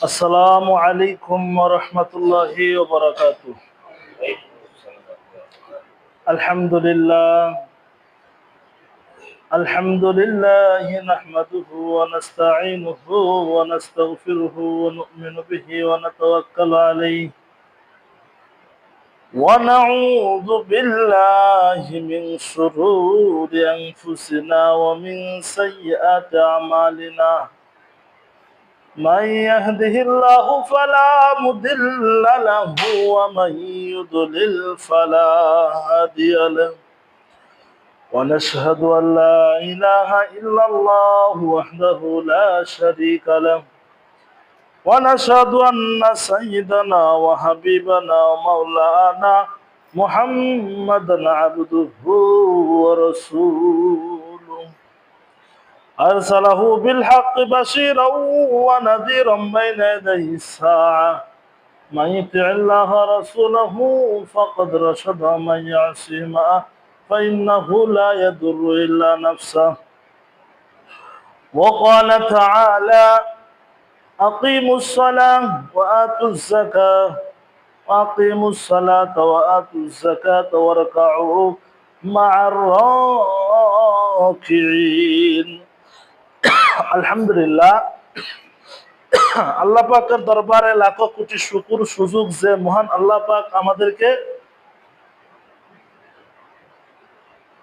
আসসালামু আলাইকুম ওয়া রাহমাতুল্লাহি ওয়া বারাকাতুহু। আলহামদুলিল্লাহ আলহামদুলিল্লাহি নাহমাদুহু ওয়া নাস্তাঈনুহু ওয়া নাস্তাগফিরুহু ওয়া নু'মিনু বিহি ওয়া নাতাওয়াক্কালু আলাইহি ওয়া নাউযু বিল্লাহি মিন শুরুরি আনফুসিনা ওয়া মিন সাইয়্যাতি আমালিনা। من يهده الله فلا مضل له ومن يضلل فلا هادي له ونشهد أن لا إله إلا الله وحده لا شريك له ونشهد أن سيدنا وحبيبنا ومولانا محمدا عبده ورسوله أرسله بالحق بشيرا ونذيرا بين يدي الساعة من يطع الله رسوله فقد رشد ومن يعصهما فإنه لا يضر إلا نفسه وقال تعالى أقيموا الصلاة وآتوا الزكاة وأقيموا الصلاة وآتوا الزكاة واركعوا مع الراكعين আলহামদুলিল্লাহ, আল্লাহ পাকের দরবারে লাখো কোটি শুকর সুযোগ যে মহান আল্লাহ পাক আমাদেরকে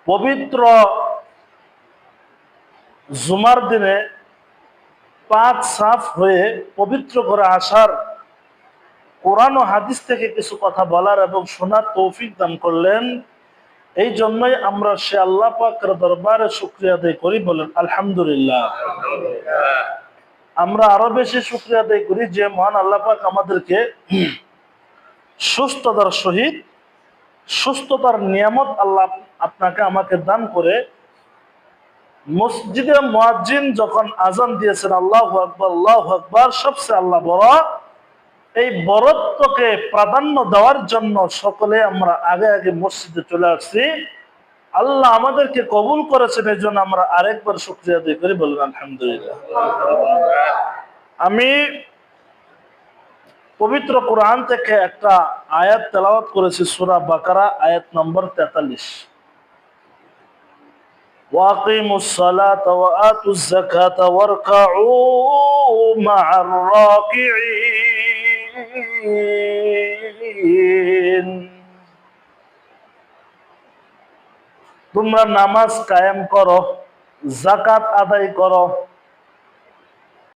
পবিত্র জুমার দিনে পাক সাফ হয়ে পবিত্র করে আসার, কোরআন ও হাদিস থেকে কিছু কথা বলার এবং শোনার তৌফিক দান করলেন। এই জন্যই আমরা সে আল্লাহ পাকের দরবারে শুকরিয়া আদায় করি, বলেন আলহামদুলিল্লাহ। আমরা আরো বেশি শুকরিয়া আদায় করি যে মহান আল্লাহ পাক আমাদেরকে সুস্থতার সহিত, সুস্থতার নিয়ামত আল্লাহ আপনাকে আমাকে দান করে মসজিদে মুয়াজ্জিন যখন আজান দিয়েছেন আল্লাহু আকবার আল্লাহু আকবার, সবচেয়ে আল্লাহ বড়, এই বরত্বকে প্রাধান্য দেওয়ার জন্য সকলে আমরা আগে আগে মসজিদে চলে আসছি। আল্লাহ আমাদেরকে কবুল করেছেন, এই জন্য আমরা আরেকবার শুকরিয়া আদায় করি, বলবেন আলহামদুলিল্লাহ। আমি পবিত্র কোরআন থেকে একটা আয়াত তেলাওয়াত করেছি, সূরা বাকারা আয়াত নম্বর 43। ওয়াকিমুস সালাতা ওয়া আতুজ যাকাতা ওয়ারকাউ মা'আর রাকিঈন। তোমরা নামাজ কায়েম করো, যাকাত আদায় করো